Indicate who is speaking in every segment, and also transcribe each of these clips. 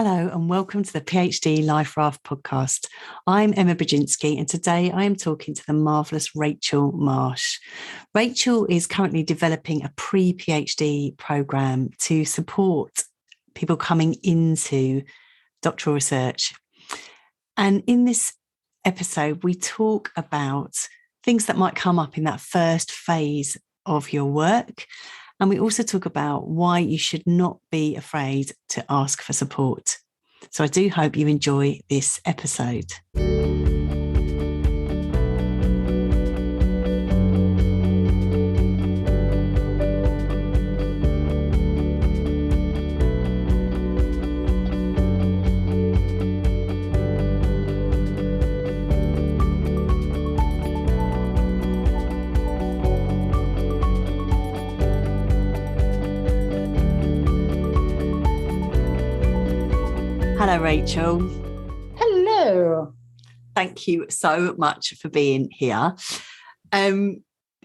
Speaker 1: Hello and welcome to the PhD Life Raft podcast. I'm Emma Brzezinski and today I am talking to the marvellous Rachel Marsh. Rachel is currently developing a PrePhD programme to support people coming into doctoral research. And in this episode, we talk about things that might come up in that first phase of your work. And we also talk about why you should not be afraid to ask for support. So I do hope you enjoy this episode. Hello, Rachel.
Speaker 2: Hello.
Speaker 1: Thank you so much for being here.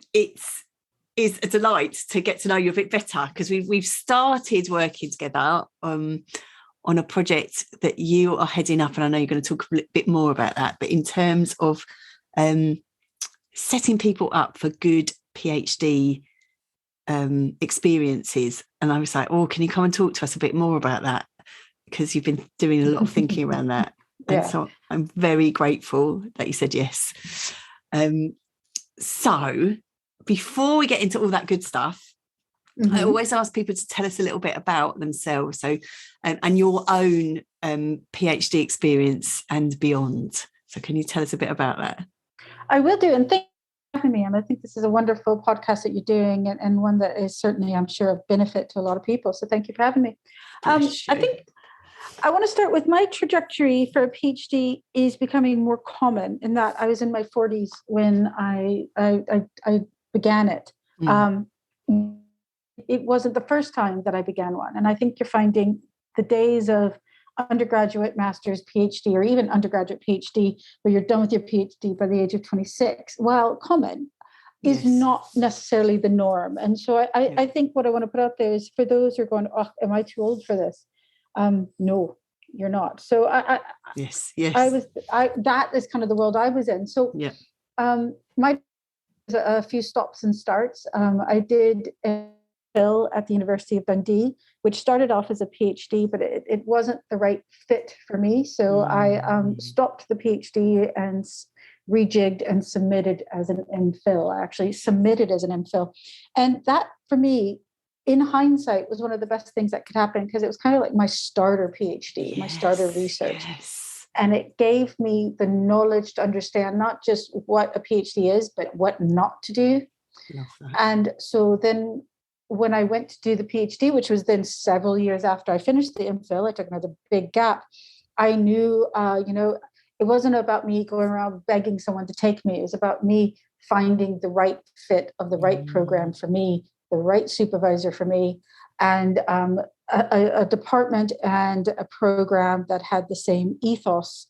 Speaker 1: It's a delight to get to know you a bit better because we've started working together on a project that you are heading up, and I know you're going to talk a bit more about that. But in terms of setting people up for good PhD experiences, and I was like, "Oh, can you come and talk to us a bit more about that?" Because you've been doing a lot of thinking around that.
Speaker 2: Yeah.
Speaker 1: And so I'm very grateful that you said yes. So before we get into all that good stuff, I always ask people to tell us a little bit about themselves. So, and your own PhD experience and beyond. So can you tell us a bit about that?
Speaker 2: I will do. And thank you for having me. I think this is a wonderful podcast that you're doing and one that is certainly, I'm sure, of benefit to a lot of people. So thank you for having me. I think I want to start with my trajectory for a PhD is becoming more common in that I was in my 40s when I began it. It wasn't the first time that I began one. And I think you're finding the days of undergraduate, master's, PhD, or even undergraduate PhD, where you're done with your PhD by the age of 26, while common, is not necessarily the norm. And so I think what I want to put out there is for those who are going, oh, am I too old for this? No, you're not. So
Speaker 1: Yes.
Speaker 2: That is kind of the world I was in. So my a few stops and starts. I did a Phil at the University of Dundee, which started off as a PhD, but it wasn't the right fit for me. So I stopped the PhD and rejigged and submitted as an MPhil. I actually submitted as an MPhil. And that, for me, in hindsight, was one of the best things that could happen because it was kind of like my starter PhD, my starter research.
Speaker 1: Yes.
Speaker 2: And it gave me the knowledge to understand not just what a PhD is, but what not to do.
Speaker 1: Love that.
Speaker 2: And so then when I went to do the PhD, which was then several years after I finished the MPhil, I took another big gap. I knew, it wasn't about me going around begging someone to take me. It was about me finding the right fit of the right program for me, the right supervisor for me, and a department and a program that had the same ethos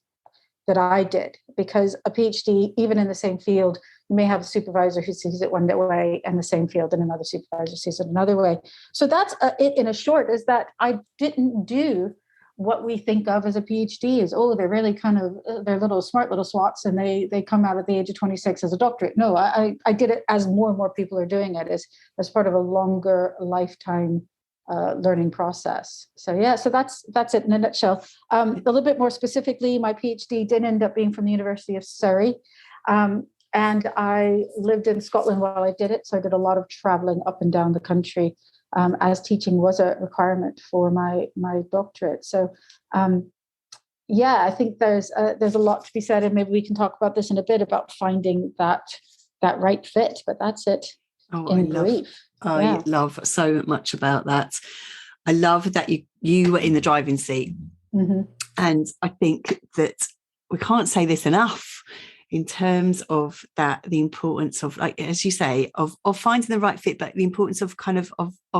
Speaker 2: that I did. Because a PhD, even in the same field, you may have a supervisor who sees it one way and the same field, and another supervisor sees it another way. So that's it in a short, is that I didn't do what we think of as a PhD is, they're really kind of, they're smart little swats and they come out at the age of 26 as a doctorate. No, I did it as more and more people are doing it as part of a longer lifetime learning process. So that's it in a nutshell. A little bit more specifically, my PhD did end up being from the University of Surrey. And I lived in Scotland while I did it. So I did a lot of traveling up and down the country, as teaching was a requirement for my doctorate. So, I think there's a lot to be said, and maybe we can talk about this in a bit about finding that right fit. But that's it in brief.
Speaker 1: I love so much about that. I love that you were in the driving seat, and I think that we can't say this enough. In terms of that, the importance of, like, as you say, of finding the right fit, but the importance of kind of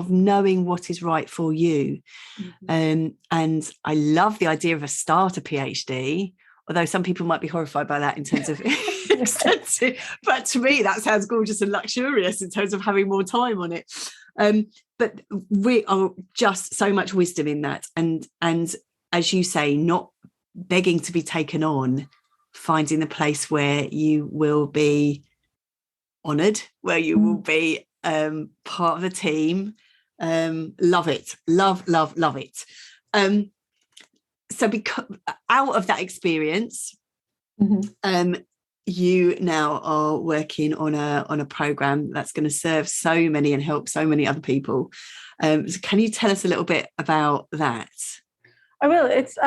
Speaker 1: knowing what is right for you. And I love the idea of a starter PhD, although some people might be horrified by that in terms of extensive. But to me, that sounds gorgeous and luxurious in terms of having more time on it. But we are just so much wisdom in that, and as you say, not begging to be taken on, finding the place where you will be honoured, where you will be part of the team. Love it. Love it. So because out of that experience, you now are working on a program that's going to serve so many and help so many other people. So can you tell us a little bit about that?
Speaker 2: I will. It's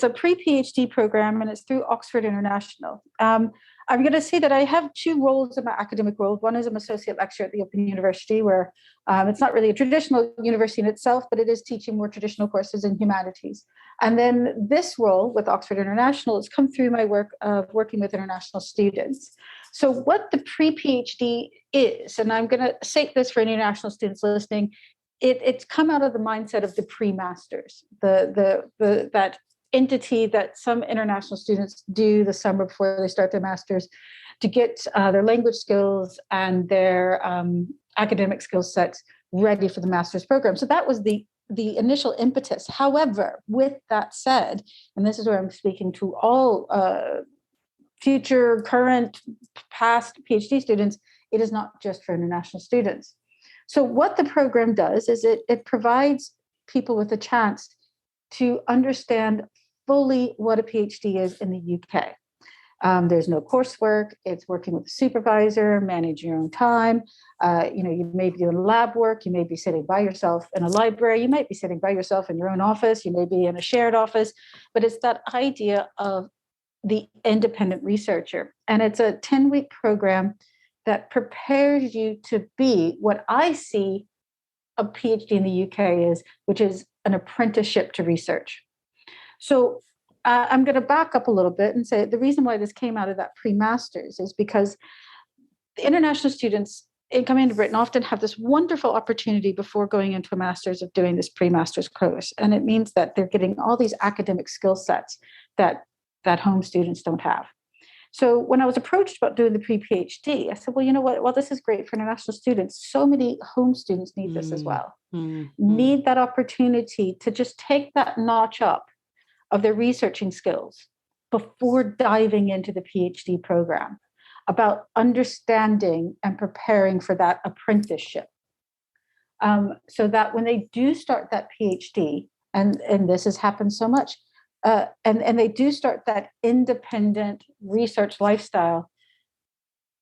Speaker 2: a pre-PhD program, and it's through Oxford International. I'm going to say that I have two roles in my academic world. One is I'm associate lecturer at the Open University, where it's not really a traditional university in itself, but it is teaching more traditional courses in humanities. And then this role with Oxford International has come through my work of working with international students. So what the pre-PhD is, and I'm going to say this for international students listening, it's come out of the mindset of the pre-masters, that entity that some international students do the summer before they start their masters to get their language skills and their academic skill sets ready for the master's program. So that was the initial impetus. However, with that said, and this is where I'm speaking to all future, current, past PhD students, it is not just for international students. So what the program does is it provides people with a chance to understand fully what a PhD is in the UK. There's no coursework. It's working with a supervisor, manage your own time. You may be doing lab work. You may be sitting by yourself in a library. You might be sitting by yourself in your own office. You may be in a shared office. But it's that idea of the independent researcher. And it's a 10-week program that prepares you to be what I see a PhD in the UK is, which is an apprenticeship to research. So I'm going to back up a little bit and say the reason why this came out of that pre-masters is because the international students coming into Britain often have this wonderful opportunity before going into a master's of doing this pre-masters course. And it means that they're getting all these academic skill sets that home students don't have. So when I was approached about doing the pre-PhD, I said, well, you know what? Well, this is great for international students. So many home students need this as well. Need that opportunity to just take that notch up of their researching skills before diving into the PhD program, about understanding and preparing for that apprenticeship. So that when they do start that PhD, and this has happened so much, and they do start that independent research lifestyle.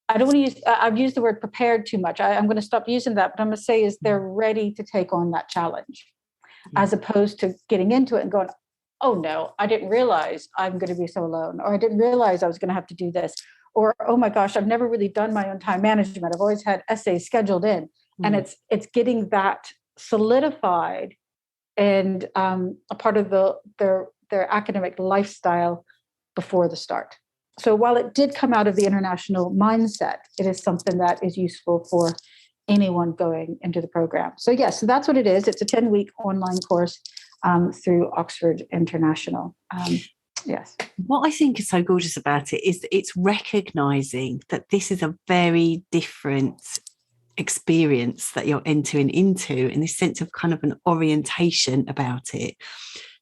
Speaker 2: I don't want to use, I've used the word prepared too much. I'm going to stop using that, but I'm going to say is they're ready to take on that challenge, as opposed to getting into it and going, oh no, I didn't realize I'm going to be so alone, or I didn't realize I was going to have to do this, or, oh my gosh, I've never really done my own time management. I've always had essays scheduled in, and it's getting that solidified and a part of their academic lifestyle before the start. So while it did come out of the international mindset, it is something that is useful for anyone going into the program. So yes, so that's what it is. It's a 10-week online course through Oxford International. Yes.
Speaker 1: What I think is so gorgeous about it is that it's recognizing that this is a very different experience that you're entering into, in this sense of kind of an orientation about it,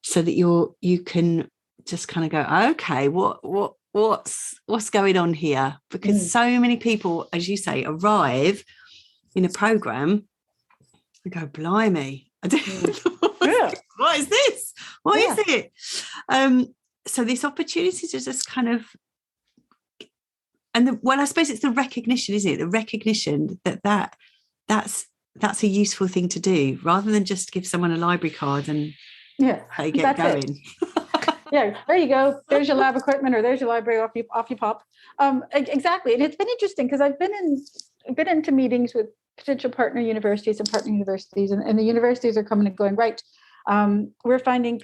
Speaker 1: so that you can just kind of go, okay, what's going on here? Because so many people, as you say, arrive in a program and go, blimey, I don't what is this? What is it? So this opportunity to just kind of, and I suppose it's the recognition, isn't it? The recognition that's a useful thing to do, rather than just give someone a library card and they get going.
Speaker 2: Yeah, there you go. There's your lab equipment, or there's your library. Off you pop. Exactly, and it's been interesting because I've been into meetings with potential partner universities, and the universities are coming and going. Right, we're finding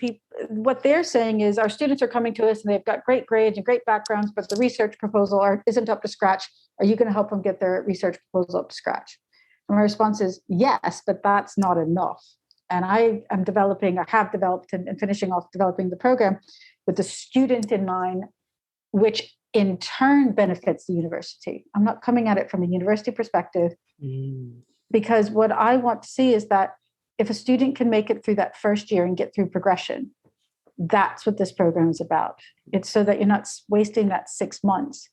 Speaker 2: what they're saying is our students are coming to us and they've got great grades and great backgrounds, but the research proposal isn't up to scratch. Are you going to help them get their research proposal up to scratch? And my response is yes, but that's not enough. And I have developed and finishing off developing the program with the student in mind, which in turn benefits the university. I'm not coming at it from a university perspective, because what I want to see is that if a student can make it through that first year and get through progression, That's what this program is about. It's so that you're not wasting that 6 months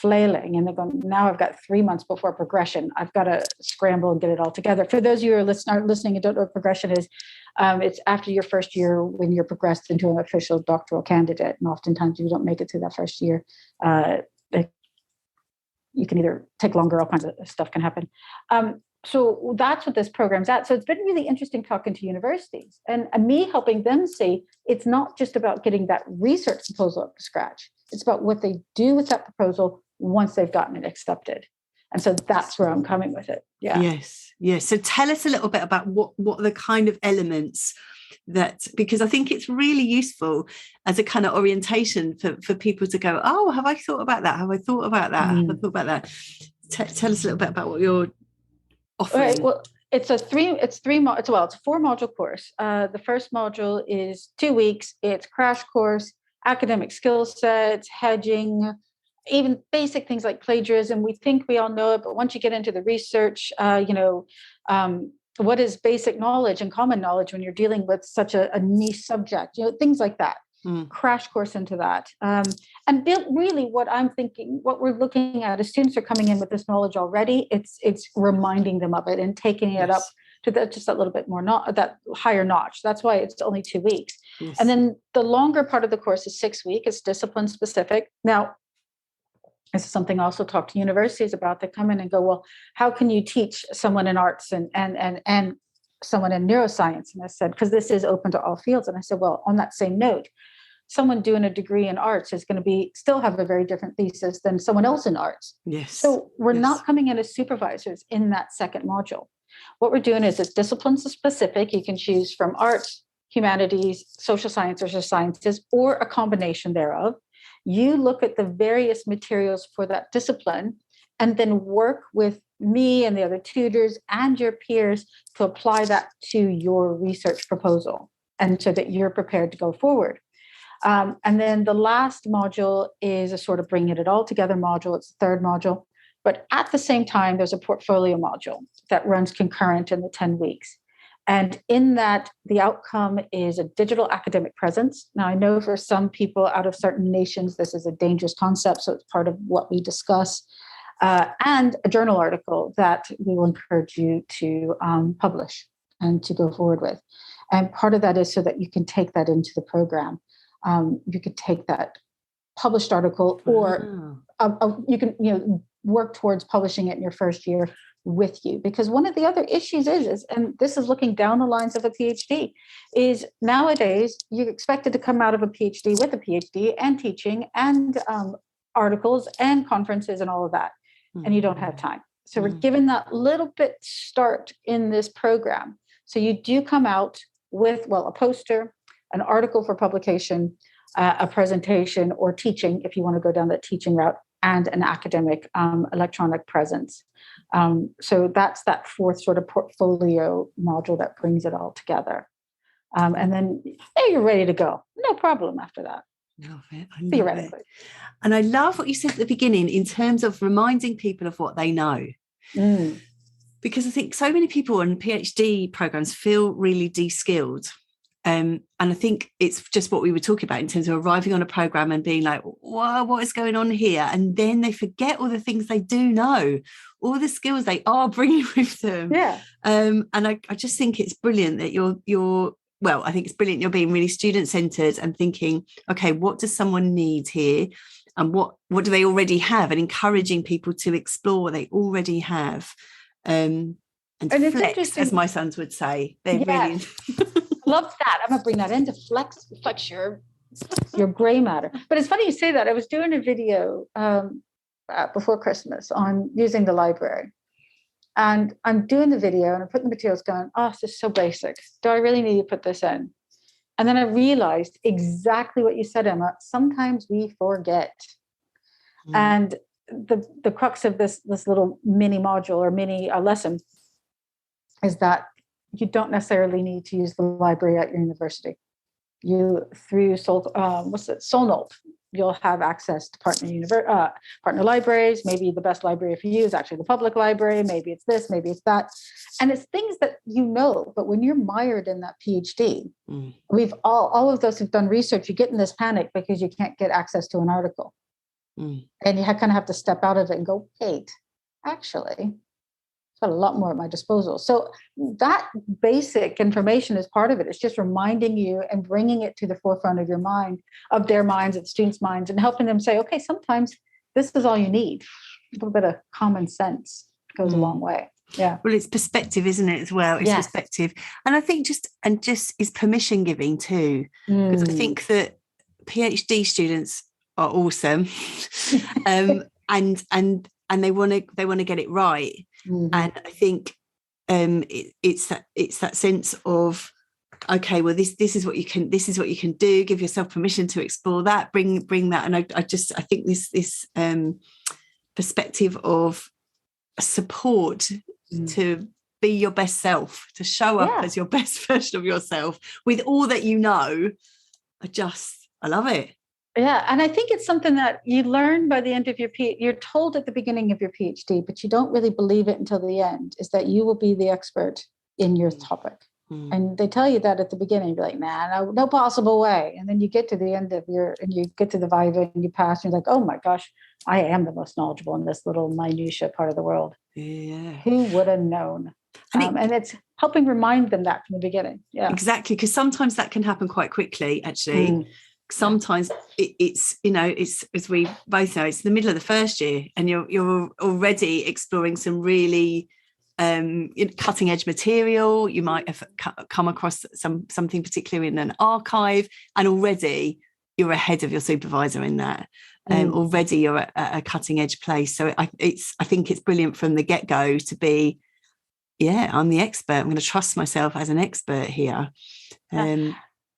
Speaker 2: flailing and they're going, now I've got 3 months before progression. I've got to scramble and get it all together. For those of you who are listening and don't know what progression is, it's after your first year when you're progressed into an official doctoral candidate. And oftentimes you don't make it through that first year. You can either take longer, all kinds of stuff can happen. So that's what this program's at. So it's been really interesting talking to universities and me helping them see it's not just about getting that research proposal up to scratch. It's about what they do with that proposal once they've gotten it accepted. And so that's where I'm coming with it. Yeah.
Speaker 1: Yes. So tell us a little bit about what are the kind of elements that, because I think it's really useful as a kind of orientation for people to go, oh, have I thought about that? Have I thought about that? Have I thought about that? Tell us a little bit about what you're offering.
Speaker 2: Right. Well, it's a 4-module course. The first module is 2 weeks. It's crash course, academic skill sets, hedging, even basic things like plagiarism. We think we all know it, but once you get into the research, what is basic knowledge and common knowledge when you're dealing with such a niche subject, things like that. Crash course into that. And really what I'm thinking, what we're looking at is students are coming in with this knowledge already. It's reminding them of it and taking it up to just that little bit more, that higher notch. That's why it's only 2 weeks. Yes. And then the longer part of the course is 6 weeks. It's discipline specific. Now, this is something I also talk to universities about. They come in and go, well, how can you teach someone in arts and someone in neuroscience? And I said, because this is open to all fields. And I said, well, on that same note, someone doing a degree in arts is going to still have a very different thesis than someone else in arts.
Speaker 1: Yes.
Speaker 2: So we're not coming in as supervisors in that second module. What we're doing is it's discipline specific. You can choose from arts, humanities, social sciences or sciences, or a combination thereof. You look at the various materials for that discipline and then work with me and the other tutors and your peers to apply that to your research proposal and so that you're prepared to go forward. And then the last module is a sort of bringing it all together module. It's the third module. But at the same time, there's a portfolio module that runs concurrent in the 10 weeks. And in that, the outcome is a digital academic presence. Now, I know for some people out of certain nations, this is a dangerous concept, so it's part of what we discuss, and a journal article that we will encourage you to publish and to go forward with. And part of that is so that you can take that into the program. You could take that published article, or you can work towards publishing it in your first year with you. Because one of the other issues is, and this is looking down the lines of a PhD, is nowadays you're expected to come out of a PhD with a PhD and teaching and articles and conferences and all of that, and you don't have time. So we're given that little bit start in this program. So you do come out with, a poster, an article for publication, a presentation, or teaching, if you want to go down that teaching route, and an academic electronic presence. So that's that fourth sort of portfolio module that brings it all together. And then you're ready to go. No problem after that.
Speaker 1: Love it.
Speaker 2: Theoretically.
Speaker 1: And I love what you said at the beginning in terms of reminding people of what they know. Because I think so many people in PhD programs feel really de-skilled. And I think it's just what we were talking about in terms of arriving on a program and being like, wow, what is going on here? And then they forget all the things they do know, all the skills they are bringing with them.
Speaker 2: Yeah.
Speaker 1: And I just think it's brilliant that I think it's brilliant you're being really student-centered and thinking, okay, what does someone need here? And what do they already have? And encouraging people to explore what they already have. And flex, as my sons would say. They're really...
Speaker 2: Love that. I'm gonna bring that in to flex your gray matter. But it's funny you say that. I was doing a video before Christmas on using the library, and I'm doing the video and I'm putting the materials going, oh, this is so basic. Do I really need to put this in? And then I realized exactly what you said, Emma. Sometimes we forget. And the crux of this little mini module or mini lesson is that you don't necessarily need to use the library at your university. You through Solnold, you'll have access to partner libraries. Maybe the best library for you is actually the public library. Maybe it's this, maybe it's that. And it's things that you know, but when you're mired in that PhD, we've all of those who've done research, you get in this panic because you can't get access to an article. And you kind of have to step out of it and go, wait, actually, got a lot more at my disposal. So that basic information is part of it. It's just reminding you and bringing it to the forefront of your mind, of their minds, of the students' minds, and helping them say, okay, sometimes this is all you need. A little bit of common sense goes a long way. Yeah.
Speaker 1: Well, it's perspective, isn't it, as well? It's perspective. And I think just is permission giving too. Because I think that PhD students are awesome. And they want to get it right. And I think it's that sense of, okay, well, this is what you can do. Give yourself permission to explore that. Bring that. And I think this perspective of support to be your best self, to show up as your best version of yourself with all that you know. I love it.
Speaker 2: Yeah. And I think it's something that you learn by the end of your PhD. You're told at the beginning of your PhD, but you don't really believe it until the end, is that you will be the expert in your topic. And they tell you that at the beginning, you're like, nah, no possible way. And then you get to the end of and you get to the Viva and you pass, and you're like, oh my gosh, I am the most knowledgeable in this little minutia part of the world. Yeah. Who would have known? And it's helping remind them that from the beginning. Yeah,
Speaker 1: exactly. Because sometimes that can happen quite quickly, actually. Sometimes it's as we both know, it's the middle of the first year and you're already exploring some really cutting edge material. You might have come across something particularly in an archive, and already you're ahead of your supervisor in that. Already you're at a cutting edge place. So I think it's brilliant from the get-go to be, I'm the expert. I'm going to trust myself as an expert here.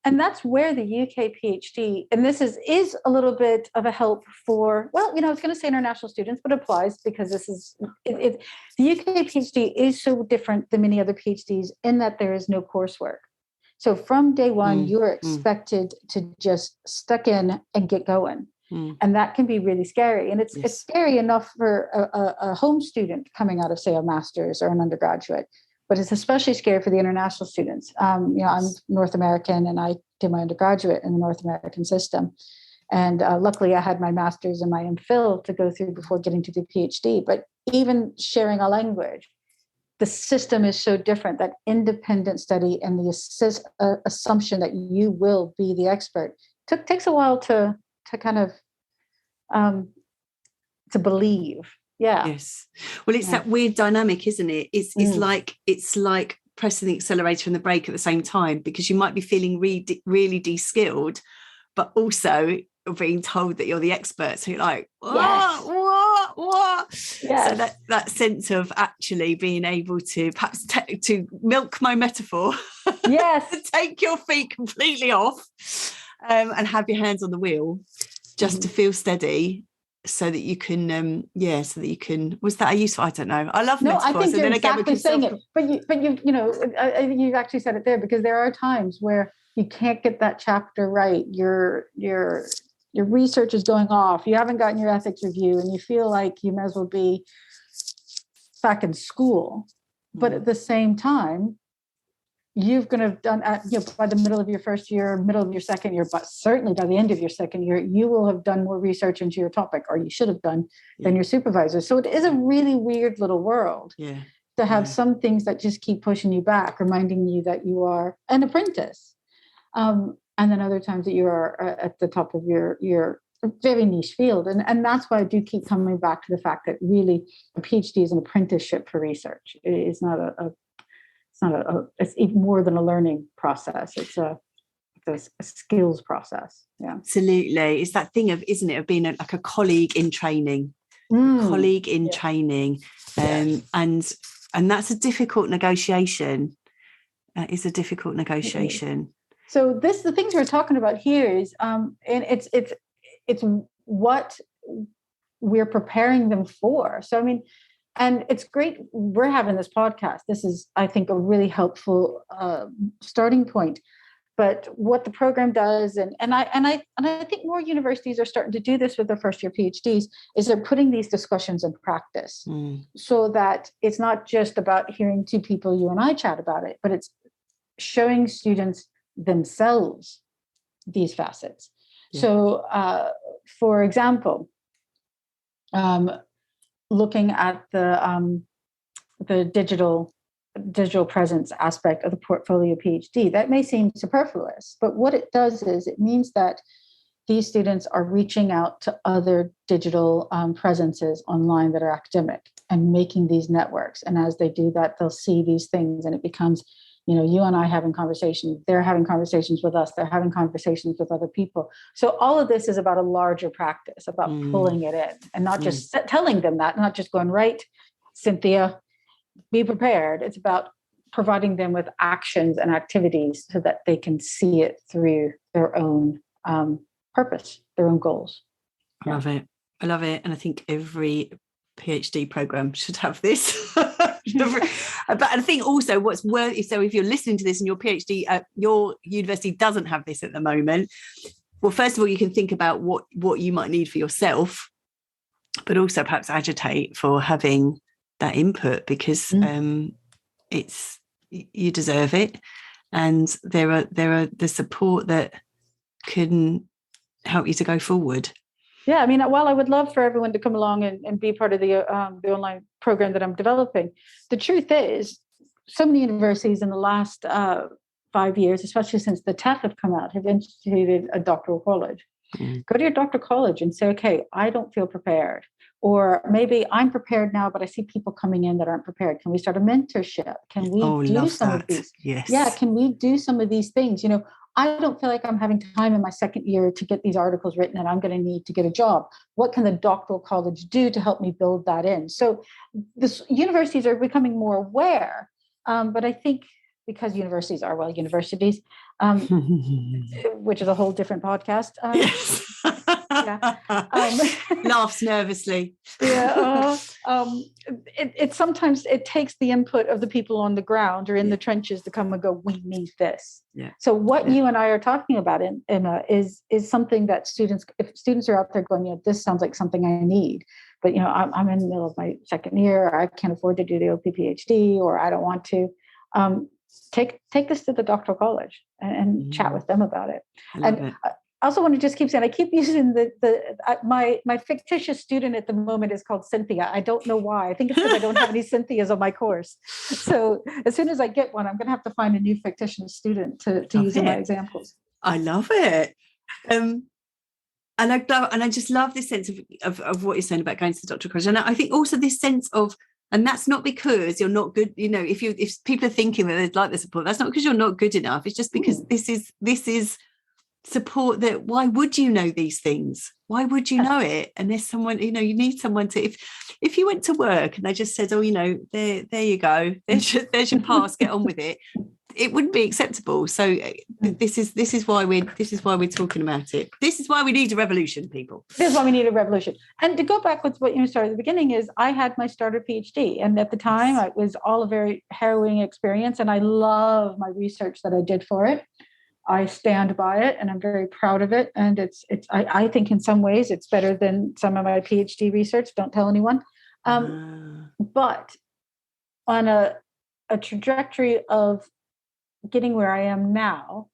Speaker 2: And that's where the UK PhD, and this is a little bit of a help for, I was going to say international students, but it applies because this is, the UK PhD is so different than many other PhDs in that there is no coursework. So from day one, you're expected to just stuck in and get going. And that can be really scary. And it's scary enough for a home student coming out of, say, a master's or an undergraduate. But it's especially scary for the international students. I'm North American, and I did my undergraduate in the North American system. And luckily, I had my master's and my MPhil to go through before getting to do PhD. But even sharing a language, the system is so different that independent study and the assumption that you will be the expert takes a while to kind of to believe. Yeah.
Speaker 1: Yes. Well, it's that weird dynamic, isn't it? It's like pressing the accelerator and the brake at the same time, because you might be feeling really de-skilled, but also being told that you're the expert. So you're like, what? Yes. So that sense of actually being able to perhaps to milk my metaphor.
Speaker 2: Yes.
Speaker 1: To take your feet completely off and have your hands on the wheel just to feel steady. So that you can, was that a useful? I don't know. I love metaphors.
Speaker 2: I think you're exactly saying it. But I think you've actually said it there, because there are times where you can't get that chapter right. Your research is going off. You haven't gotten your ethics review, and you feel like you might as well be back in school. But at the same time, you're going to have done, by the middle of your first year, middle of your second year, but certainly by the end of your second year, you will have done more research into your topic, or you should have done, than your supervisor. So it is a really weird little world to have some things that just keep pushing you back, reminding you that you are an apprentice. And then other times that you are at the top of your very niche field. And that's why I do keep coming back to the fact that really a PhD is an apprenticeship for research. It's not it's even more than a learning process. It's a skills process. Yeah,
Speaker 1: absolutely. It's that thing of, isn't it, of being like a colleague in training, training. And that's a difficult negotiation. It's a difficult negotiation.
Speaker 2: So the things we're talking about here is, and it's what we're preparing them for. So, I mean, and it's great we're having this podcast. This is, I think, a really helpful starting point. But what the program does, and I think more universities are starting to do this with their first year PhDs, is they're putting these discussions in practice, so that it's not just about hearing two people, you and I, chat about it, but it's showing students themselves these facets. Yeah. So, for example, looking at the digital presence aspect of the portfolio PhD, that may seem superfluous, but what it does is it means that these students are reaching out to other digital presences online that are academic and making these networks. And as they do that, they'll see these things, and it becomes, you and I having conversations, they're having conversations with us, they're having conversations with other people. So all of this is about a larger practice, about pulling it in, and not just telling them that, not just going, right, Cynthia, be prepared. It's about providing them with actions and activities so that they can see it through their own purpose, their own goals.
Speaker 1: I love it. I love it. And I think every PhD program should have this. But I think also what's worth, so if you're listening to this and your PhD, your university doesn't have this at the moment, well, first of all, you can think about what you might need for yourself, but also perhaps agitate for having that input, because it's, you deserve it, and there are the support that can help you to go forward.
Speaker 2: Yeah, I mean, while I would love for everyone to come along and be part of the online program that I'm developing, the truth is, so many universities in the last 5 years, especially since the TEF have come out, have instituted a doctoral college. Go to your doctoral college and say, okay, I don't feel prepared. Or maybe I'm prepared now, but I see people coming in that aren't prepared. Can we start a mentorship? Can we do some of these?
Speaker 1: Yes.
Speaker 2: Yeah, can we do some of these things? I don't feel like I'm having time in my second year to get these articles written, and I'm going to need to get a job. What can the doctoral college do to help me build that in? So universities are becoming more aware, but I think because universities are, universities, which is a whole different podcast.
Speaker 1: Yes. Laughs nervously.
Speaker 2: Yeah. It sometimes it takes the input of the people on the ground or in the trenches to come and go, we need this.
Speaker 1: Yeah.
Speaker 2: So what you and I are talking about, Emma, is something that if students are out there going, this sounds like something I need, but I'm in the middle of my second year, or I can't afford to do the OP PhD, or I don't want to. Take this to the doctoral college and chat with them about it. I also want to just keep saying, I keep using my fictitious student at the moment is called Cynthia. I don't know why. I think it's because I don't have any Cynthias on my course. So as soon as I get one, I'm going to have to find a new fictitious student to use in my examples.
Speaker 1: I love it. And I just love this sense of what you're saying about going to the doctoral college. And I think also this sense of, and that's not because you're not good. If people are thinking that they'd like the support, that's not because you're not good enough. It's just because this is support that, why would you know these things? Why would you know it? And there's someone, you need someone to, if you went to work and they just said, there you go, there's your pass, get on with it, it wouldn't be acceptable. So this is why we're talking about it. This is why we need a revolution, people.
Speaker 2: This is why we need a revolution. And to go back with what you started at the beginning is, I had my starter PhD, and at the time it was all a very harrowing experience, and I love my research that I did for it. I stand by it, and I'm very proud of it. And I think in some ways it's better than some of my PhD research. Don't tell anyone. But on a trajectory of getting where I am now,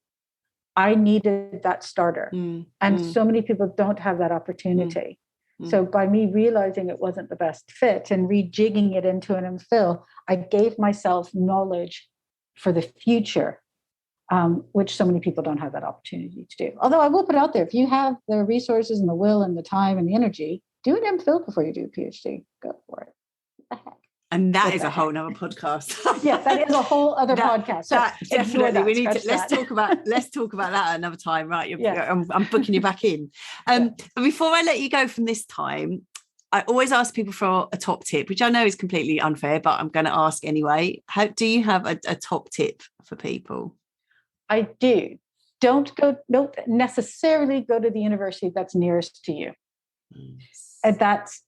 Speaker 2: I needed that starter. And so many people don't have that opportunity. So by me realizing it wasn't the best fit and rejigging it into an MPhil, I gave myself knowledge for the future, which so many people don't have that opportunity to do. Although I will put out there, if you have the resources and the will and the time and the energy, do an MPhil before you do a PhD. Go for it. What the heck?
Speaker 1: And that is a whole nother podcast.
Speaker 2: Yes, that is a whole other podcast. So
Speaker 1: definitely, we need to let's talk about that another time, right? I'm booking you back in. But before I let you go from this time, I always ask people for a top tip, which I know is completely unfair, but I'm going to ask anyway. Do you have a top tip for people?
Speaker 2: I do. Don't necessarily go to the university that's nearest to you. And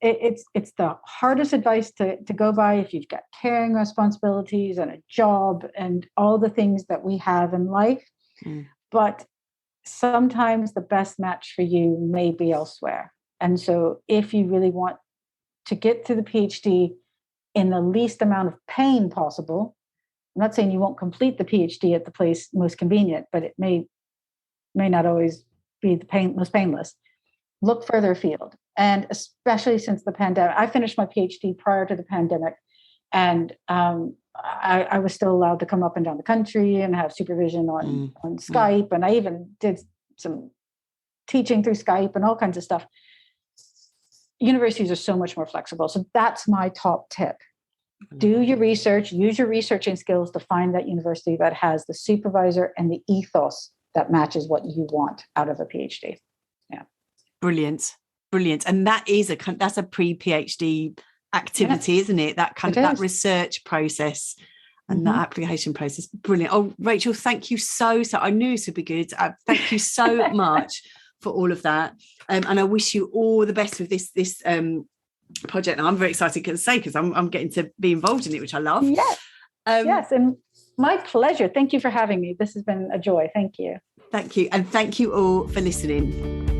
Speaker 2: it's the hardest advice to go by if you've got caring responsibilities and a job and all the things that we have in life. but sometimes the best match for you may be elsewhere. And so if you really want to get to the PhD in the least amount of pain possible, I'm not saying you won't complete the PhD at the place most convenient, but it may not always be the most painless. Look further afield. And especially since the pandemic, I finished my PhD prior to the pandemic, and I was still allowed to come up and down the country and have supervision on Skype. And I even did some teaching through Skype and all kinds of stuff. Universities are so much more flexible. So that's my top tip. Do your research, use your researching skills to find that university that has the supervisor and the ethos that matches what you want out of a PhD. Yeah.
Speaker 1: Brilliant. And that's a pre-PhD activity, isn't it? That that research process and that application process. Brilliant. Oh, Rachel, thank you so. I knew this would be good. Thank you so much for all of that. And I wish you all the best with this project. And I'm very excited to say, because I'm getting to be involved in it, which I love.
Speaker 2: Yes. Yes. And my pleasure. Thank you for having me. This has been a joy. Thank you.
Speaker 1: Thank you. And thank you all for listening.